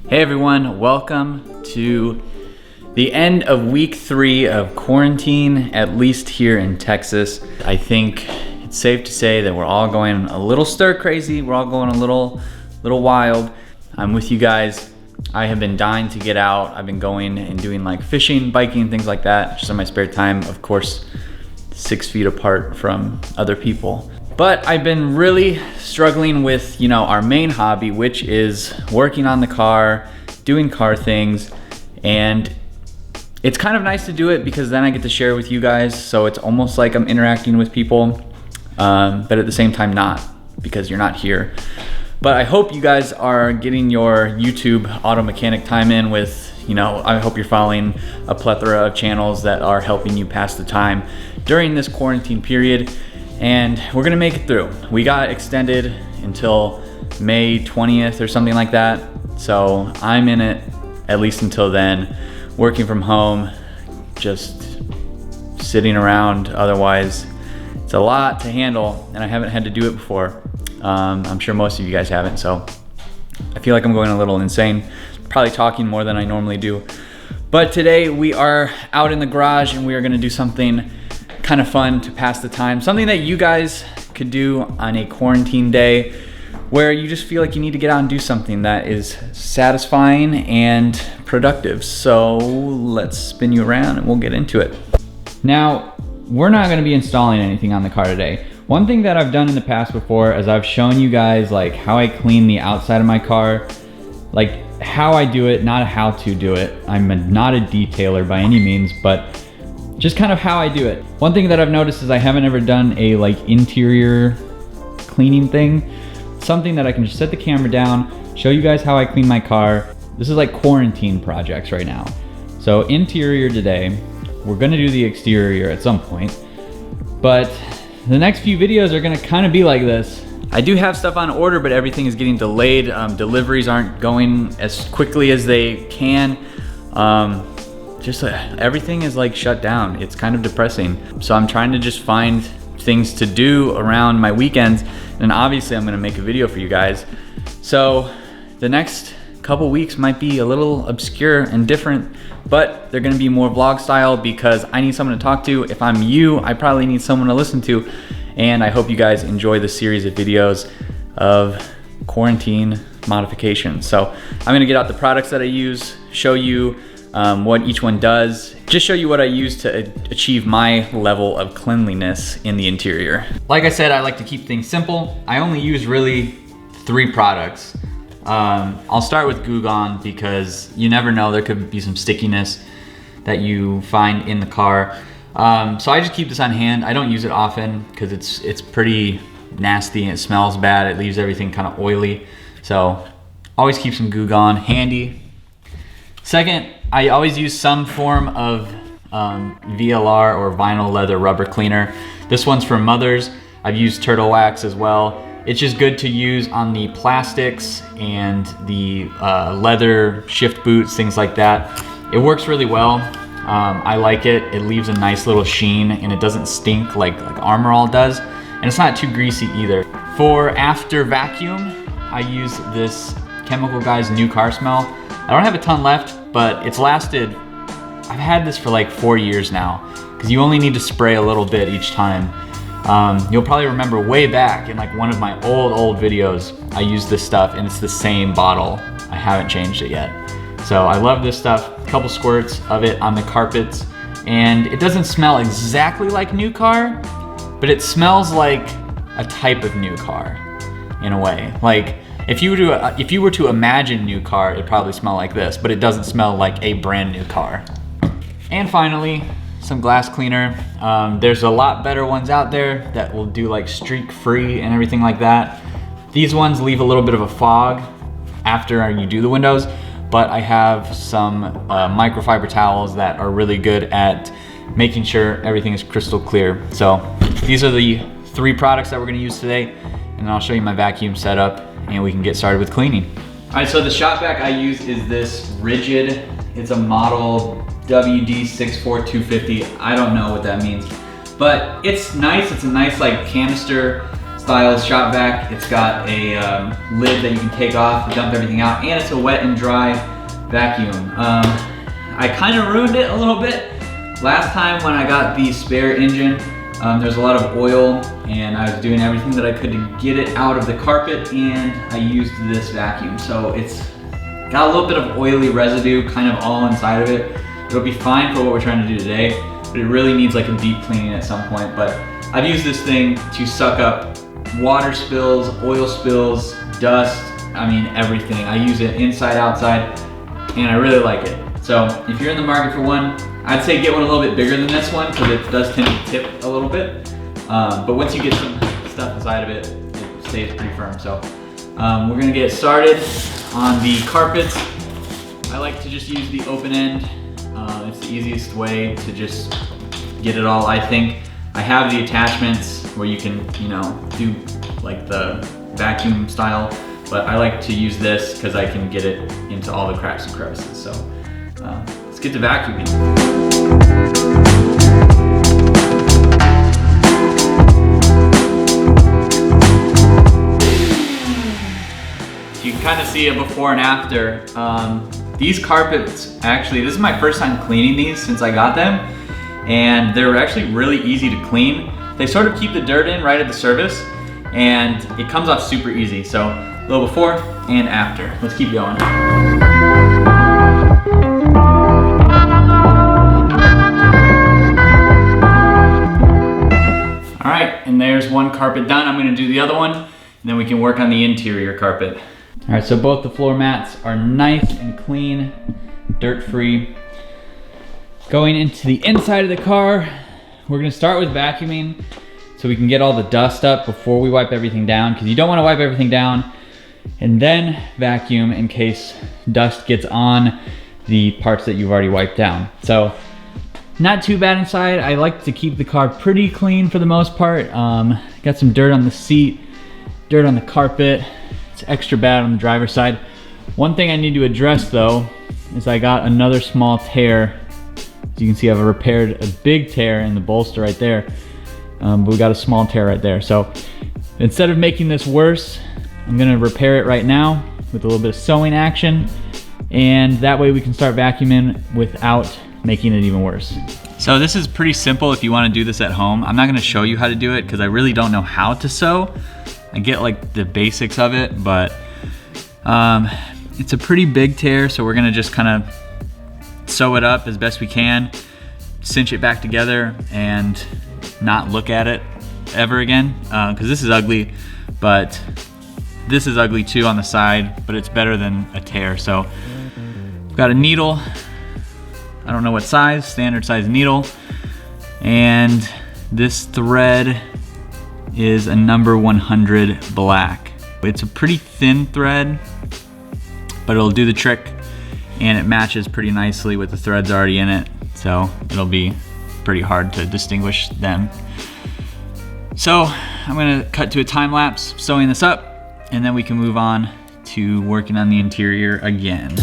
Hey everyone, welcome to the end of week 3 of quarantine, at least here in Texas. I think it's safe to say that we're all going a little stir crazy. We're all going a little wild. I'm with you guys. I have been dying to get out. I've been going and doing like fishing, biking, things like that, just in my spare time, of course, 6 feet apart from other people. But I've been really struggling with, our main hobby, which is working on the car, doing car things, and it's kind of nice to do it because then I get to share with you guys, so it's almost like I'm interacting with people, but at the same time not, because you're not here. But I hope you guys are getting your YouTube auto mechanic time in with, I hope you're following a plethora of channels that are helping you pass the time during this quarantine period. And we're gonna make it through. We got extended until May 20th or something like that. So I'm in it at least until then, working from home, just sitting around. Otherwise, it's a lot to handle and I haven't had to do it before. I'm sure most of you guys haven't, so I feel like I'm going a little insane, probably talking more than I normally do. But today we are out in the garage and we are gonna do something kind of fun to pass the time, something that you guys could do on a quarantine day where you just feel like you need to get out and do something that is satisfying and productive. So let's spin you around and we'll get into it. Now, we're not going to be installing anything on the car today. One thing that I've done in the past before is I've shown you guys like how I clean the outside of my car, like how I do it, not how to do it. I'm not a detailer by any means, but just kind of how I do it. One thing that I've noticed is I haven't ever done a interior cleaning thing. Something that I can just set the camera down, show you guys how I clean my car. This is like quarantine projects right now. So interior today, we're gonna do the exterior at some point, but the next few videos are gonna kind of be like this. I do have stuff on order, but everything is getting delayed. Deliveries aren't going as quickly as they can. Everything is shut down. It's kind of depressing. So I'm trying to just find things to do around my weekends, and obviously I'm gonna make a video for you guys. So the next couple weeks might be a little obscure and different, but they're gonna be more vlog style because I need someone to talk to. If I'm you, I probably need someone to listen to, and I hope you guys enjoy the series of videos of quarantine modifications. So I'm gonna get out the products that I use, show you what each one does, just show you what I use to achieve my level of cleanliness in the interior. Like I said, I like to keep things simple. I only use really 3 products. I'll start with Goo Gone because you never know, there could be some stickiness that you find in the car. So I just keep this on hand. I don't use it often because it's pretty nasty and it smells bad. It leaves everything kind of oily. So always keep some Goo Gone handy. Second, I always use some form of VLR or vinyl leather rubber cleaner. This one's for Mothers. I've used Turtle Wax as well. It's just good to use on the plastics and the leather shift boots, things like that. It works really well. I like it. It leaves a nice little sheen and it doesn't stink like Armor All does. And it's not too greasy either. For after vacuum, I use this Chemical Guys New Car Smell. I don't have a ton left, but it's lasted, I've had this for 4 years now, because you only need to spray a little bit each time. You'll probably remember way back in one of my old videos, I used this stuff and it's the same bottle. I haven't changed it yet. So I love this stuff, a couple squirts of it on the carpets, and it doesn't smell exactly like new car, but it smells like a type of new car in a way. If you were to imagine new car, it'd probably smell like this, but it doesn't smell like a brand new car. And finally, some glass cleaner. There's a lot better ones out there that will do streak free and everything like that. These ones leave a little bit of a fog after you do the windows, but I have some microfiber towels that are really good at making sure everything is crystal clear. So these are the 3 products that we're gonna use today, and I'll show you my vacuum setup and we can get started with cleaning. All right, so the shop vac I use is this Rigid. It's a model WD64250. I don't know what that means, but it's nice. It's a nice canister. It's style shop vac. It's got a lid that you can take off to dump everything out, and it's a wet and dry vacuum. I kind of ruined it a little bit. Last time when I got the spare engine, there's a lot of oil, and I was doing everything that I could to get it out of the carpet, and I used this vacuum. So it's got a little bit of oily residue kind of all inside of it. It'll be fine for what we're trying to do today, but it really needs like a deep cleaning at some point. But I've used this thing to suck up water spills, oil spills, dust, I mean everything. I use it inside, outside, and I really like it. So if you're in the market for one, I'd say get one a little bit bigger than this one because it does tend to tip a little bit. But once you get some stuff inside of it, it stays pretty firm. So we're gonna get started on the carpets. I like to just use the open end. It's the easiest way to just get it all, I think. I have the attachments where you can, you know, do like the vacuum style, but I like to use this because I can get it into all the cracks and crevices. So let's get to vacuuming. You can kind of see a before and after. These carpets, actually, this is my first time cleaning these since I got them, and they're actually really easy to clean. They sort of keep the dirt in right at the surface, and it comes off super easy. So a little before and after. Let's keep going. All right, and there's one carpet done. I'm gonna do the other one, and then we can work on the interior carpet. All right, so both the floor mats are nice and clean, dirt-free. Going into the inside of the car, we're gonna start with vacuuming so we can get all the dust up before we wipe everything down, because you don't wanna wipe everything down and then vacuum in case dust gets on the parts that you've already wiped down. So not too bad inside. I like to keep the car pretty clean for the most part. Got some dirt on the seat, dirt on the carpet. It's extra bad on the driver's side. One thing I need to address though is I got another small tear. As you can see, I've repaired a big tear in the bolster right there, but we got a small tear right there. So instead of making this worse, I'm gonna repair it right now with a little bit of sewing action, and that way we can start vacuuming without making it even worse. So this is pretty simple if you wanna do this at home. I'm not gonna show you how to do it because I really don't know how to sew. I get like the basics of it, but it's a pretty big tear, so we're gonna just kind of sew it up as best we can, cinch it back together, and not look at it ever again, because this is ugly, but this is ugly too on the side, but it's better than a tear. So we've got a needle, I don't know what size, standard size needle, and this thread is a number 100 black. It's a pretty thin thread, but it'll do the trick, and it matches pretty nicely with the threads already in it, so it'll be pretty hard to distinguish them. So I'm gonna cut to a time lapse sewing this up, and then we can move on to working on the interior again.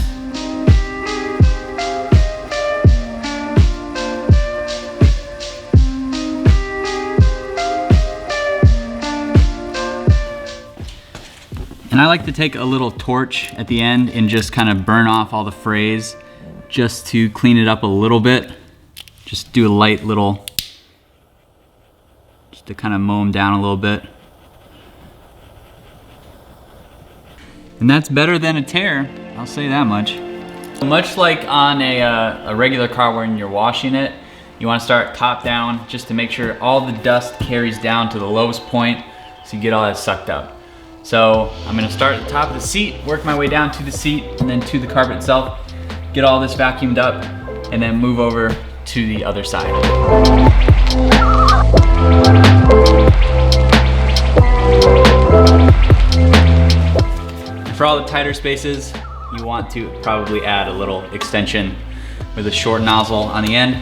And I like to take a little torch at the end and just kind of burn off all the frays just to clean it up a little bit. Just do a light little, just to kind of mow them down a little bit. And that's better than a tear, I'll say that much. Much like on a regular car when you're washing it, you want to start top down just to make sure all the dust carries down to the lowest point so you get all that sucked up. So I'm gonna start at the top of the seat, work my way down to the seat and then to the carpet itself, get all this vacuumed up, and then move over to the other side. For all the tighter spaces, you want to probably add a little extension with a short nozzle on the end,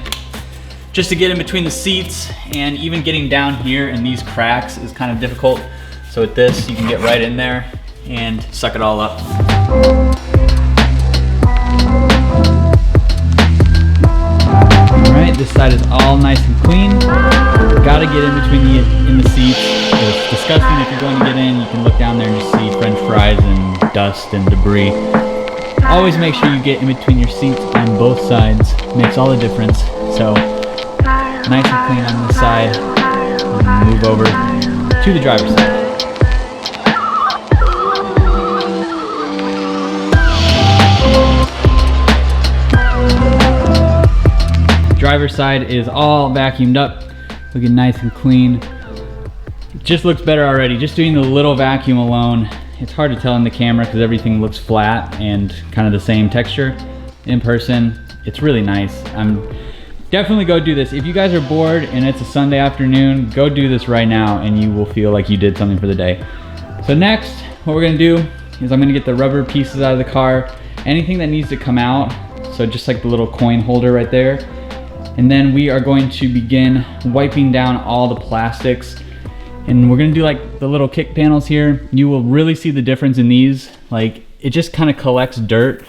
just to get in between the seats, and even getting down here in these cracks is kind of difficult. So with this, you can get right in there and suck it all up. All right, this side is all nice and clean. Gotta get in between the seats. It's disgusting. If you're going to get in, you can look down there and just see french fries and dust and debris. Always make sure you get in between your seats on both sides. Makes all the difference. So nice and clean on this side. And move over to the driver's side. Driver's side is all vacuumed up, looking nice and clean. It just looks better already. Just doing the little vacuum alone, it's hard to tell in the camera because everything looks flat and kind of the same texture. In person, it's really nice. Definitely go do this. If you guys are bored and it's a Sunday afternoon, go do this right now and you will feel like you did something for the day. So next, what we're gonna do is I'm gonna get the rubber pieces out of the car, anything that needs to come out. So just like the little coin holder right there. And then we are going to begin wiping down all the plastics. And we're gonna do like the little kick panels here. You will really see the difference in these. Like it just kind of collects dirt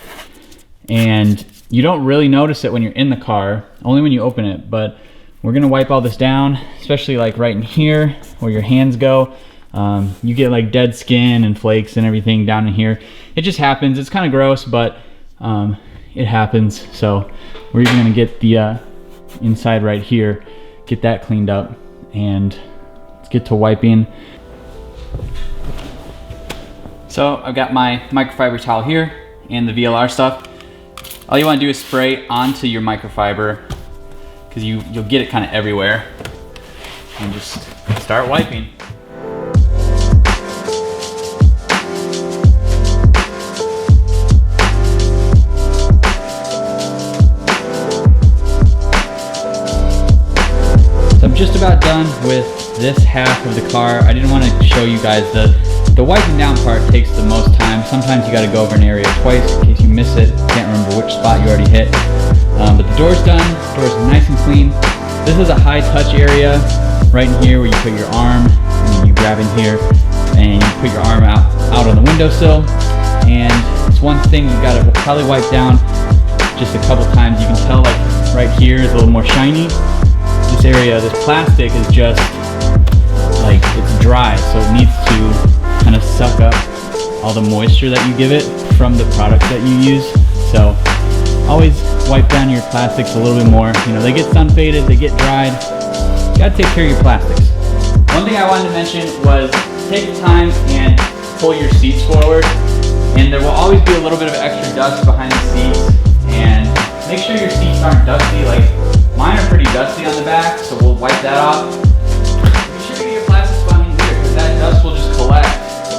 and you don't really notice it when you're in the car, only when you open it. But we're gonna wipe all this down, especially like right in here where your hands go. You get like dead skin and flakes and everything down in here. It just happens. It's kind of gross, but it happens. So we're even gonna get the inside right here, get that cleaned up, and let's get to wiping. So I've got my microfiber towel here and the VLR stuff. All you want to do is spray onto your microfiber because you'll get it kind of everywhere, and just start wiping. Just about done with this half of the car. I didn't want to show you guys the wiping down part takes the most time. Sometimes you got to go over an area twice in case you miss it. Can't remember which spot you already hit. But the door's done. The door's nice and clean. This is a high touch area right in here where you put your arm and you grab in here and you put your arm out on the windowsill. And it's one thing you got to probably wipe down just a couple times. You can tell like right here is a little more shiny. This area, this plastic is just like, it's dry, so it needs to kind of suck up all the moisture that you give it from the product that you use. So always wipe down your plastics a little bit more. You know, they get sun faded, they get dried. You gotta take care of your plastics. One thing I wanted to mention was take time and pull your seats forward, and there will always be a little bit of extra dust behind the seats, and make sure your seats aren't dusty. Like mine are pretty dusty on the back, so we'll wipe that off. Make sure you get your plastics behind here, because that dust will just collect,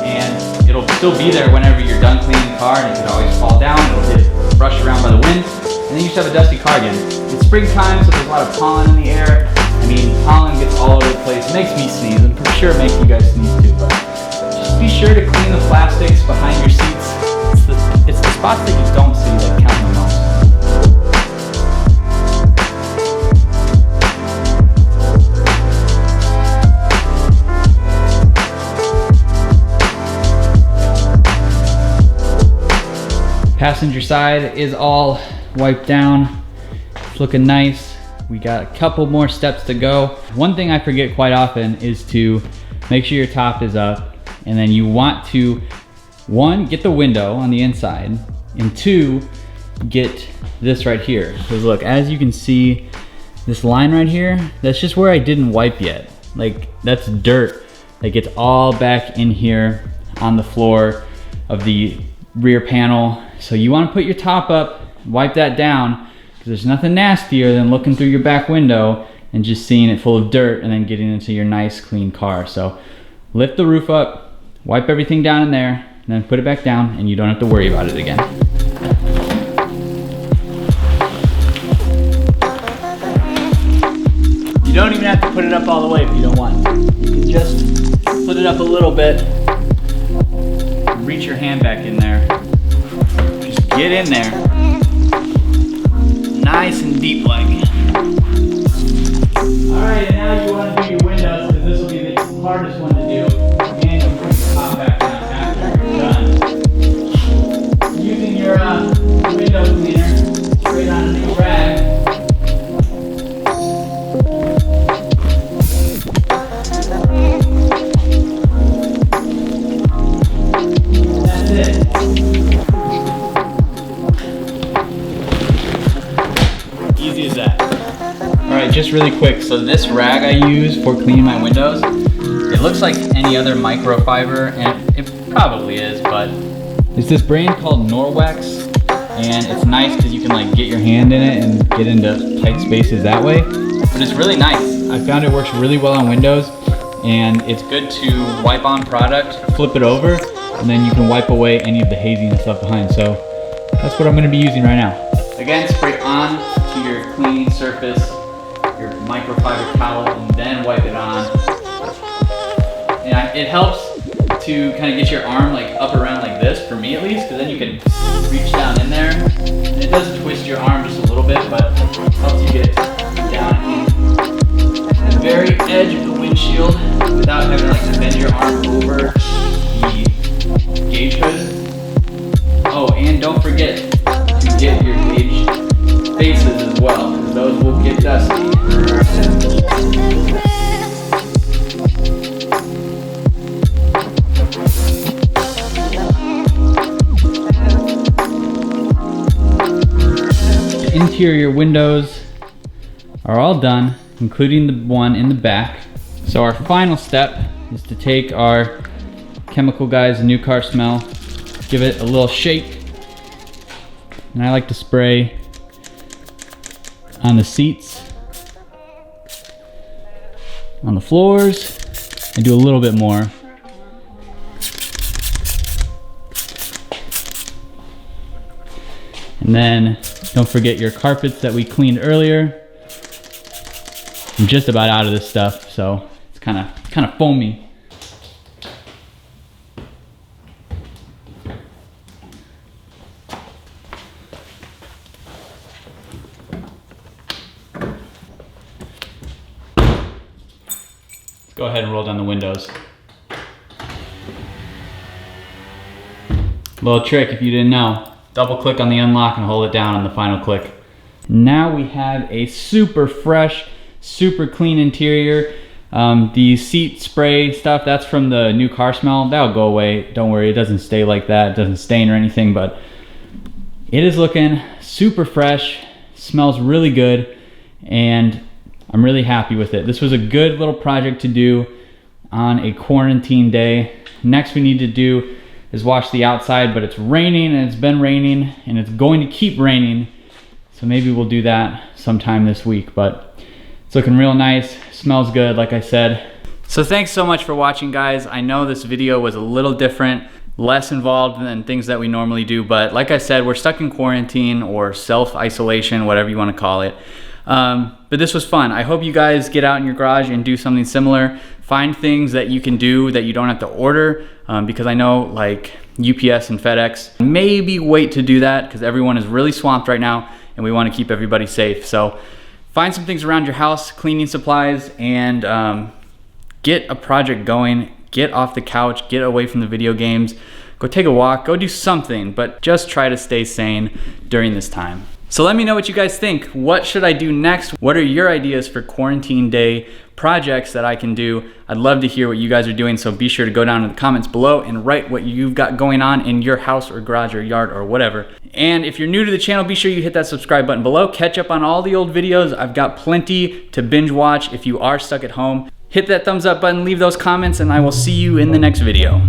and it'll still be there whenever you're done cleaning the car, and it could always fall down, it'll get brushed around by the wind, and then you just have a dusty car again. It's springtime, so there's a lot of pollen in the air. I mean, pollen gets all over the place. It makes me sneeze. I'm pretty sure it makes you guys sneeze too, but just be sure to clean the plastics behind your seats. It's the spots that you don't see that count the most. Passenger side is all wiped down. It's looking nice. We got a couple more steps to go. One thing I forget quite often is to make sure your top is up, and then you want to, one, get the window on the inside, and two, get this right here. Because look, as you can see, this line right here, that's just where I didn't wipe yet. Like, that's dirt that gets all back in here on the floor of the rear panel. So you want to put your top up, wipe that down, because there's nothing nastier than looking through your back window and just seeing it full of dirt and then getting into your nice clean car. So lift the roof up, wipe everything down in there, and then put it back down, and you don't have to worry about it again. You don't even have to put it up all the way if you don't want. You can just put it up a little bit, reach your hand back in there. Just get in there. Nice and deep like. Alright, and now you want to do your windows, because this will be the hardest one to do. And you put your top back down after you're done. Using your window cleaner, straight on a new rag. just really quick, so this rag I use for cleaning my windows, it looks like any other microfiber, and it probably is, but it's this brand called Norwex, and it's nice because you can like get your hand in it and get into tight spaces that way. But it's really nice. I found it works really well on windows, and it's good to wipe on product, flip it over, and then you can wipe away any of the haziness left behind. So that's what I'm gonna be using right now. Again, spray on to your cleaning surface, your microfiber towel, and then wipe it on. And it helps to kind of get your arm like up around like this, for me at least, because then you can reach down in there. And it does twist your arm just a little bit, but it helps you get down in the very edge of the windshield without having to like bend your arm over the gauge hood. Oh, and don't forget to get your gauge faces as well, because those will get dusty. The interior windows are all done, including the one in the back. So our final step is to take our Chemical Guys New Car Smell, give it a little shake, and I like to spray on the seats, on the floors, and do a little bit more. And then don't forget your carpets that we cleaned earlier. I'm just about out of this stuff, so it's kind of foamy. Let's go ahead and roll down the windows. Little trick if you didn't know. Double click on the unlock and hold it down on the final click. Now we have a super fresh, super clean interior. The seat spray stuff, that's from the New Car Smell. That'll go away. Don't worry, it doesn't stay like that. It doesn't stain or anything, but it is looking super fresh, smells really good, and I'm really happy with it. This was a good little project to do on a quarantine day. Next we need to do is wash the outside, but it's raining, and it's been raining, and it's going to keep raining. So maybe we'll do that sometime this week, but it's looking real nice, smells good, like I said. So thanks so much for watching, guys. I know this video was a little different, less involved than things that we normally do, but like I said, we're stuck in quarantine or self-isolation, whatever you want to call it. But this was fun. I hope you guys get out in your garage and do something similar. Find things that you can do that you don't have to order, because I know like UPS and FedEx, maybe wait to do that because everyone is really swamped right now and we want to keep everybody safe. So find some things around your house, cleaning supplies, and get a project going. Get off the couch, get away from the video games, go take a walk, go do something, but just try to stay sane during this time. So let me know what you guys think. What should I do next? What are your ideas for quarantine day projects that I can do? I'd love to hear what you guys are doing, so be sure to go down in the comments below and write what you've got going on in your house or garage or yard or whatever. And if you're new to the channel, be sure you hit that subscribe button below. Catch up on all the old videos. I've got plenty to binge watch if you are stuck at home. Hit that thumbs up button, leave those comments, and I will see you in the next video.